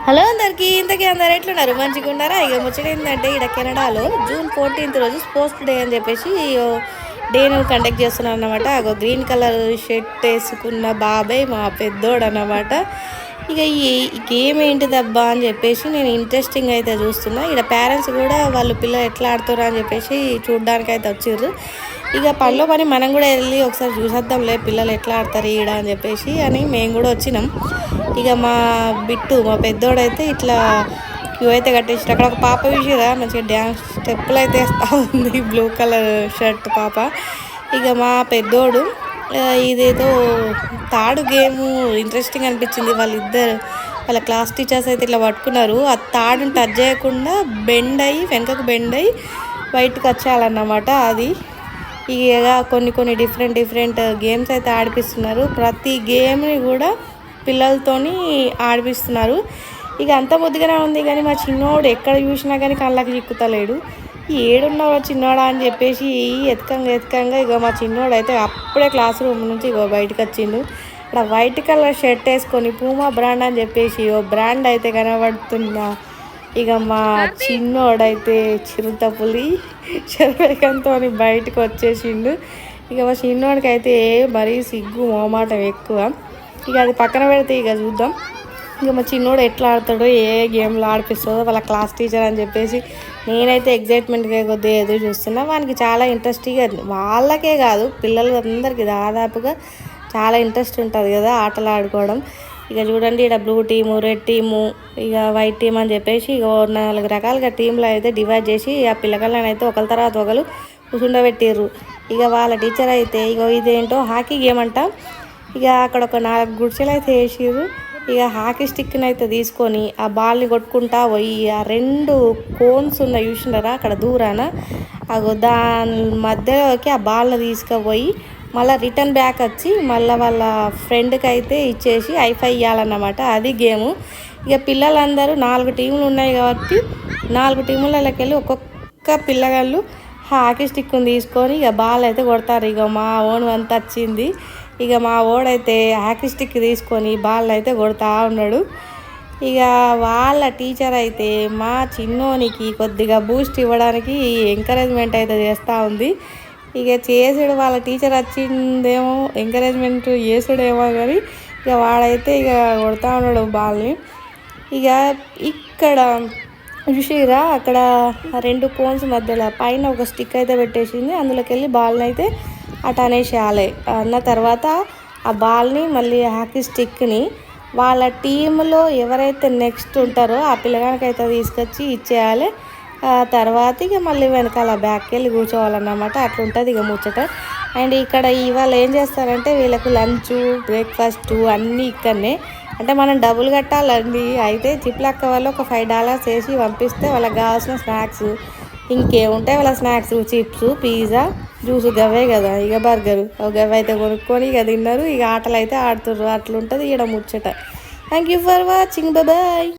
Hello అందరికీ ఇంతకీ అందరు ఎట్లున్నారు మంచిగా ఉన్నారా? ఇక ముచ్చట ఏంటంటే ఇక్కడ కెనడాలో జూన్ 14th రోజు స్పోర్ట్స్ డే అని చెప్పేసి డేను కండక్ట్ చేస్తున్నారు అన్నమాట. గ్రీన్ కలర్ షర్ట్ వేసుకున్న బాబాయ్ మా పెద్దోడు అన్నమాట. ఇక ఈ గేమ్ ఏంటిదబ్బా అని చెప్పేసి నేను ఇంట్రెస్టింగ్ అయితే చూస్తున్నా. ఇక్కడ పేరెంట్స్ కూడా వాళ్ళు పిల్లలు ఎట్లా ఆడుతారు అని చెప్పేసి చూడడానికి అయితే వచ్చిర్రు. ఇక పనిలో పని మనం కూడా వెళ్ళి ఒకసారి చూసేద్దాంలే పిల్లలు ఎట్లా ఆడతారు ఈడ అని చెప్పేసి అని మేము కూడా వచ్చినాం. ఇక మా పెద్దోడైతే ఇట్లా క్యూ అయితే కట్టేసి అక్కడ ఒక పాప విషయరా మంచిగా డ్యాన్స్ స్టెప్పులు అయితే వేస్తూ ఉంది, బ్లూ కలర్ షర్ట్ పాప. ఇక మా పెద్దోడు ఇదేదో తాడు గేమ్ ఇంట్రెస్టింగ్ అనిపించింది. వాళ్ళ క్లాస్ టీచర్స్ అయితే ఇట్లా పట్టుకున్నారు. ఆ తాడుని టచ్ చేయకుండా వెనకకు బెండ్ అయ్యి బయటకు వచ్చేయాలన్నమాట. అది ఇక కొన్ని డిఫరెంట్ గేమ్స్ అయితే ఆడిపిస్తున్నారు. ప్రతి గేమ్ని కూడా పిల్లలతోని ఆడిపిస్తున్నారు. ఇక అంత ముద్దుగానే ఉంది కానీ మా చిన్నోడు ఎక్కడ చూసినా కానీ కళ్ళకి చిక్కుతలేడు. ఏడున్నాడో చిన్నోడా అని చెప్పేసి ఎతకంగా ఇక మా చిన్నోడు అయితే అప్పుడే క్లాస్ రూమ్ నుంచి ఇగో బయటకు వచ్చిండు. ఇక్కడ వైట్ కలర్ షర్ట్ వేసుకొని పూమా బ్రాండ్ అని చెప్పేసి ఓ బ్రాండ్ అయితే కనబడుతున్నా. ఇక మా చిన్నోడైతే చిరుతపులి శరవేగంతో బయటకు వచ్చేసిండు. ఇక మా చిన్నోడికి అయితే మరీ సిగ్గు మోమాటం ఎక్కువ. ఇక అది పక్కన పెడితే ఇక చూద్దాం ఇక మా చిన్నోడు ఎట్లా ఆడతాడో ఏ గేమ్లో ఆడిపిస్తుందో వాళ్ళ క్లాస్ టీచర్ అని చెప్పేసి నేనైతే ఎగ్జైట్మెంట్గా కొద్దిగా ఎదురు చూస్తున్నా. వానికి చాలా ఇంట్రెస్ట్గా, వాళ్ళకే కాదు పిల్లలు అందరికీ దాదాపుగా చాలా ఇంట్రెస్ట్ ఉంటుంది కదా ఆటలు ఆడుకోవడం. ఇక చూడండి ఇక్కడ బ్లూ టీము, రెడ్ టీము, ఇక వైట్ టీమ్ అని చెప్పేసి ఇక 4 రకాలుగా టీంలో అయితే డివైడ్ చేసి ఆ పిల్లగాళ్ళని అయితే ఒకరి తర్వాత ఒకరు కూర్చుండబెట్టిర్రు. ఇక వాళ్ళ టీచర్ అయితే ఇక ఇదేంటో హాకీ గేమ్ అంట. ఇక అక్కడ ఒక 4 గుడిసెలు అయితే వేసిర్రు. ఇక హాకీ స్టిక్ని అయితే తీసుకొని ఆ బాల్ని కొట్టుకుంటా పోయి ఆ 2 కోన్స్ ఉన్నాయి చూసినారా అక్కడ దూరాన, దాని మధ్యలోకి ఆ బాల్ని తీసుకుపోయి మళ్ళీ రిటర్న్ బ్యాక్ వచ్చి మళ్ళీ వాళ్ళ ఫ్రెండ్కి అయితే ఇచ్చేసి ఐఫై ఇవ్వాలన్నమాట. అది గేము. ఇక పిల్లలందరూ 4 టీములు ఉన్నాయి కాబట్టి 4 టీములకి వెళ్ళి ఒక్కొక్క పిల్లగాళ్ళు హాకీ స్టిక్ని తీసుకొని ఇక బాల్ అయితే కొడతారు. ఇక మా ఓన్ అంత వచ్చింది. ఇక మా ఓడైతే హాకీ స్టిక్ తీసుకొని బాల్ అయితే కొడతా ఉన్నాడు. ఇక వాళ్ళ టీచర్ అయితే మా చిన్నోనికి కొద్దిగా బూస్ట్ ఇవ్వడానికి ఎంకరేజ్మెంట్ అయితే చేస్తూ ఉంది. ఇక చేసుడు వాళ్ళ టీచర్ వచ్చిందేమో ఎంకరేజ్మెంట్ చేసుడేమో కానీ ఇక వాడైతే ఇక కొడతా ఉన్నాడు బాల్ని. ఇక ఇక్కడ చూసిరా అక్కడ 2 కోన్స్ మధ్యలో పైన ఒక స్టిక్ అయితే పెట్టేసింది. అందులోకి వెళ్ళి బాల్ని అయితే అటు అనేసేయాలి. అన్న తర్వాత ఆ బాల్ని మళ్ళీ హాకీ స్టిక్ని వాళ్ళ టీంలో ఎవరైతే నెక్స్ట్ ఉంటారో ఆ పిల్లగానికైతే తీసుకొచ్చి ఇచ్చేయాలి. తర్వాత ఇక మళ్ళీ వెనకాల బ్యాక్కి వెళ్ళి కూర్చోవాలన్నమాట. అట్లుంటుంది ఇక ముచ్చట. అండ్ ఇక్కడ ఇవాళ ఏం చేస్తారంటే వీళ్ళకు లంచ్, బ్రేక్ఫాస్ట్ అన్నీ ఇక్కడనే. అంటే మనం డబ్బులు కట్టాలండి. అయితే చిప్లక్క వాళ్ళు ఒక $5 వేసి పంపిస్తే వాళ్ళకి కావాల్సిన స్నాక్స్ ఇంకేముంటాయి వాళ్ళ స్నాక్స్, చిప్స్, పిజ్జా, జ్యూస్ గవే కదా. ఇక బర్గరు గవే అయితే కొనుక్కొని ఇక తిన్నారు. ఇక ఆటలు అయితే ఆడుతుర్రు. అట్లుంటుంది ఇక్కడ ముచ్చట. Thank you for watching. Bye.